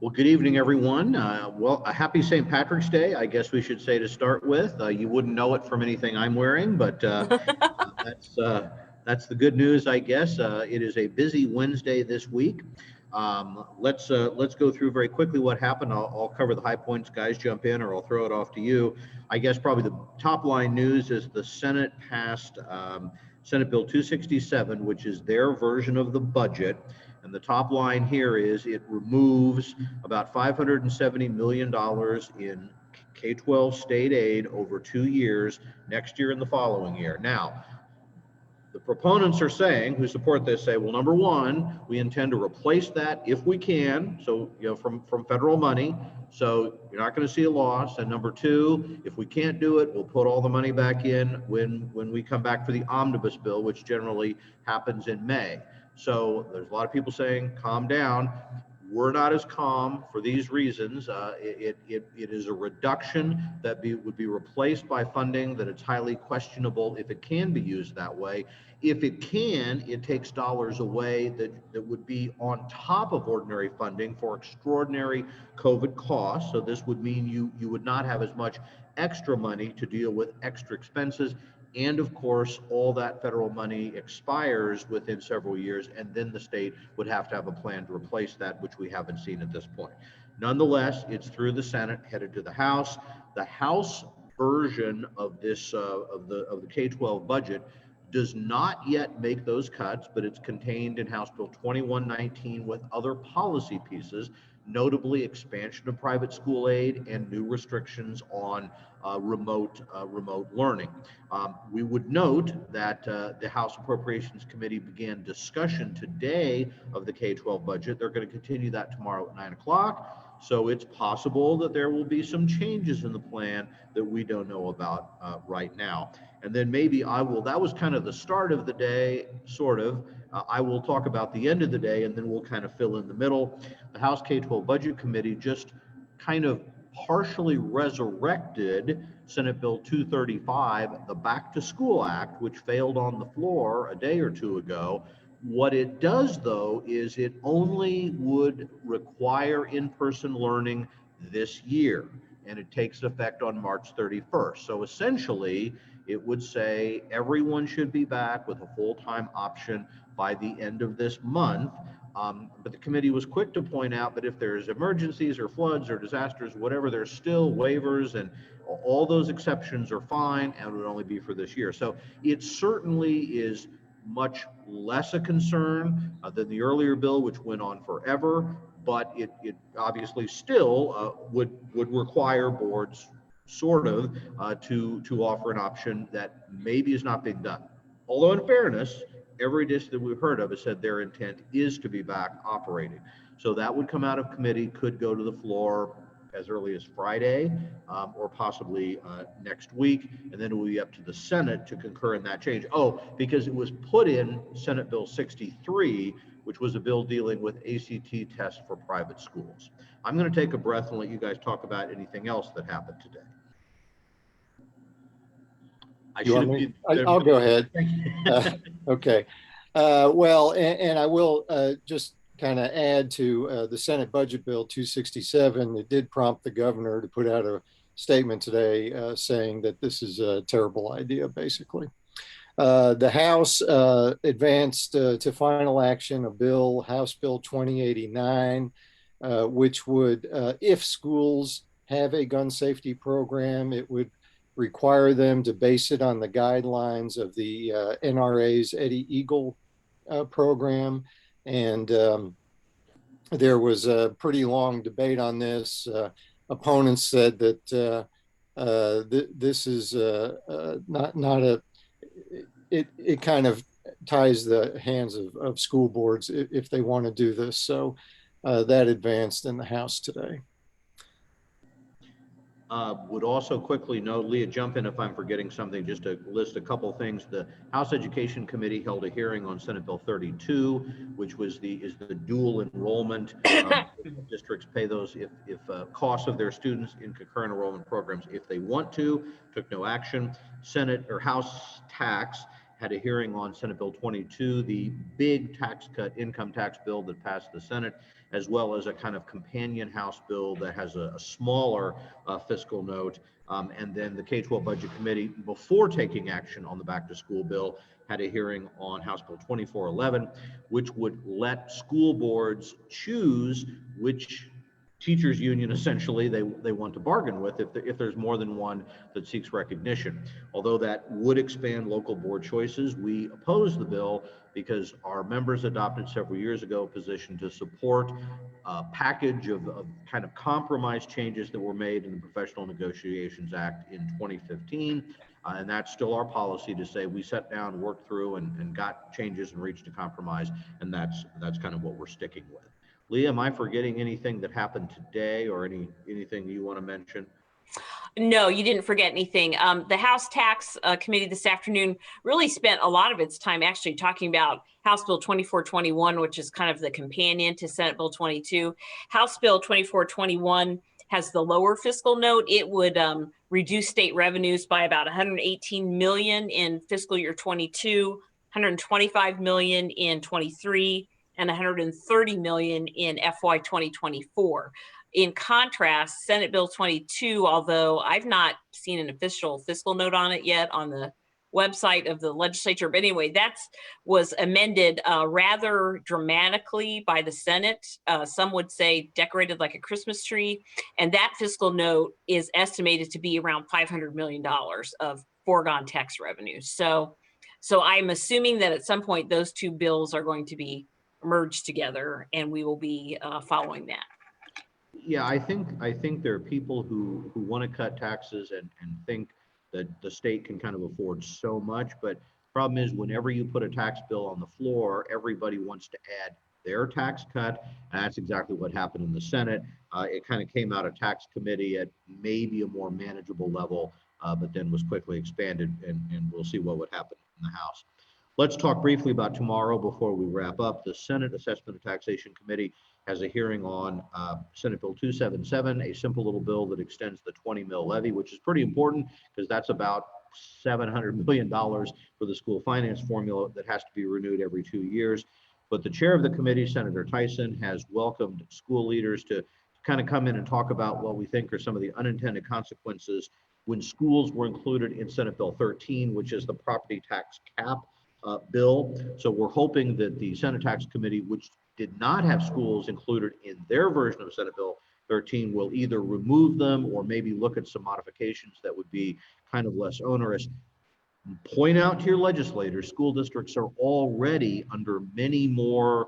Well, good evening, everyone. A happy St. Patrick's Day, I guess we should say to start with. You wouldn't know it from anything I'm wearing, but that's the good news, I guess. It is a busy Wednesday this week. Let's go through very quickly what happened. I'll cover the high points. Guys, jump in, or I'll throw it off to you. I guess probably the top line news is the Senate passed Senate Bill 267, which is their version of the budget. And the top line here is it removes about $570 million in K-12 state aid over 2 years, next year and the following year. Now, the proponents are saying, who support this, say, well, number one, we intend to replace that if we can, so, from federal money, so you're not going to see a loss. And number two, if we can't do it, we'll put all the money back in when we come back for the omnibus bill, which generally happens in May. So there's a lot of people saying, calm down. We're not as calm for these reasons. It is a reduction that would be replaced by funding that it's highly questionable if it can be used that way. If it can, it takes dollars away that would be on top of ordinary funding for extraordinary COVID costs. So this would mean you would not have as much extra money to deal with extra expenses. And of course, all that federal money expires within several years, and then the state would have to have a plan to replace that, which we haven't seen at this point. Nonetheless, it's through the Senate, headed to the House. The House version of this of the K-12 budget does not yet make those cuts, but it's contained in House Bill 2119 with other policy pieces, notably expansion of private school aid and new restrictions on remote learning. We would note that the House Appropriations Committee began discussion today of the K-12 budget. They're going to continue that tomorrow at 9 o'clock. So it's possible that there will be some changes in the plan that we don't know about right now. And then maybe that was kind of the start of the day, sort of. I will talk about the end of the day, and then we'll kind of fill in the middle. The House K-12 Budget Committee just kind of partially resurrected Senate Bill 235, the Back to School Act, which failed on the floor a day or two ago. What it does, though, is it only would require in-person learning this year, and it takes effect on March 31st. So essentially, it would say everyone should be back with a full-time option by the end of this month. But the committee was quick to point out that if there's emergencies or floods or disasters, whatever, there's still waivers, and all those exceptions are fine, and it would only be for this year. So it certainly is much less a concern than the earlier bill, which went on forever, but it obviously still would require boards sort of to offer an option that maybe is not being done. Although in fairness, every district that we've heard of has said their intent is to be back operating. So that would come out of committee, could go to the floor as early as Friday, or possibly next week, and then it will be up to the Senate to concur in that change. Oh, because it was put in Senate Bill 63, which was a bill dealing with ACT tests for private schools. I'm going to take a breath and let you guys talk about anything else that happened today. I'll go ahead. Okay. Well, and I will just kind of add to the Senate Budget Bill 267. It did prompt the governor to put out a statement today saying that this is a terrible idea, basically. The House advanced to final action a bill, House Bill 2089, which would, if schools have a gun safety program, it would require them to base it on the guidelines of the NRA's Eddie Eagle program. And there was a pretty long debate on this. Opponents said that this is not a, it kind of ties the hands of school boards if they want to do this. So that advanced in the House today. Would also quickly note, Leah, jump in if I'm forgetting something, just to list a couple things. The House Education Committee held a hearing on Senate Bill 32, which is the dual enrollment. Districts pay those if costs of their students in concurrent enrollment programs if they want to. Took no action. Senate or House Tax had a hearing on Senate Bill 22, the big tax cut income tax bill that passed the Senate. as well as a kind of companion House bill that has a smaller fiscal note. And then the K-12 Budget Committee, before taking action on the back to school bill, had a hearing on House Bill 2411, which would let school boards choose which teachers union essentially they want to bargain with if there's more than one that seeks recognition. Although that would expand local board choices, we oppose the bill because our members adopted several years ago a position to support a package of kind of compromise changes that were made in the Professional Negotiations Act in 2015. And that's still our policy to say we sat down, worked through, and got changes and reached a compromise, and that's kind of what we're sticking with. Leah, am I forgetting anything that happened today or anything you want to mention? No, you didn't forget anything. The House Tax Committee this afternoon really spent a lot of its time actually talking about House Bill 2421, which is kind of the companion to Senate Bill 22. House Bill 2421 has the lower fiscal note. It would reduce state revenues by about $118 million in fiscal year 22, $125 million in 23, and $130 million in FY 2024. In contrast, Senate Bill 22, although I've not seen an official fiscal note on it yet on the website of the legislature, but anyway, that was amended rather dramatically by the Senate. Some would say decorated like a Christmas tree. And that fiscal note is estimated to be around $500 million of foregone tax revenue. So I'm assuming that at some point those two bills are going to be merged together, and we will be following that. Yeah, I think there are people who want to cut taxes and think that the state can kind of afford so much, but problem is whenever you put a tax bill on the floor, everybody wants to add their tax cut, and that's exactly what happened in the Senate. It kind of came out of tax committee at maybe a more manageable level, but then was quickly expanded, and we'll see what would happen in the House. Let's talk briefly about tomorrow before we wrap up. The Senate Assessment and Taxation Committee has a hearing on Senate Bill 277, a simple little bill that extends the 20 mil levy, which is pretty important because that's about $700 million for the school finance formula that has to be renewed every 2 years. But the chair of the committee, Senator Tyson, has welcomed school leaders to kind of come in and talk about what we think are some of the unintended consequences when schools were included in Senate Bill 13, which is the property tax cap bill. So we're hoping that the Senate Tax Committee, which did not have schools included in their version of Senate Bill 13, will either remove them or maybe look at some modifications that would be kind of less onerous. Point out to your legislators, school districts are already under many more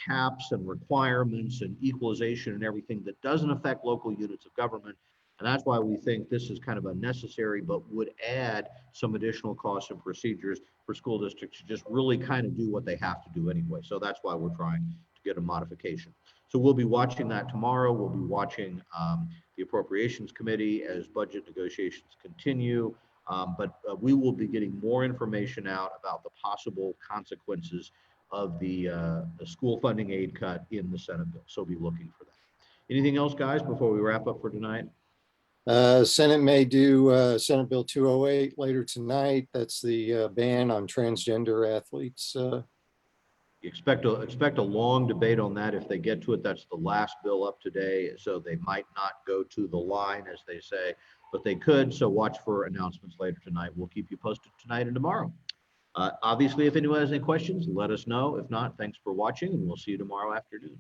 caps and requirements and equalization and everything that doesn't affect local units of government. And that's why we think this is kind of unnecessary, but would add some additional costs and procedures for school districts to just really kind of do what they have to do anyway. So that's why we're trying to get a modification. So we'll be watching that tomorrow. We'll be watching the Appropriations Committee as budget negotiations continue. But we will be getting more information out about the possible consequences of the school funding aid cut in the Senate bill. So be looking for that. Anything else, guys, before we wrap up for tonight? Senate may do Senate Bill 208 later tonight. That's the ban on transgender athletes. Expect a long debate on that. If they get to it, that's the last bill up today. So they might not go to the line, as they say, but they could. So watch for announcements later tonight. We'll keep you posted tonight and tomorrow. Obviously, if anyone has any questions, let us know. If not, thanks for watching, and we'll see you tomorrow afternoon.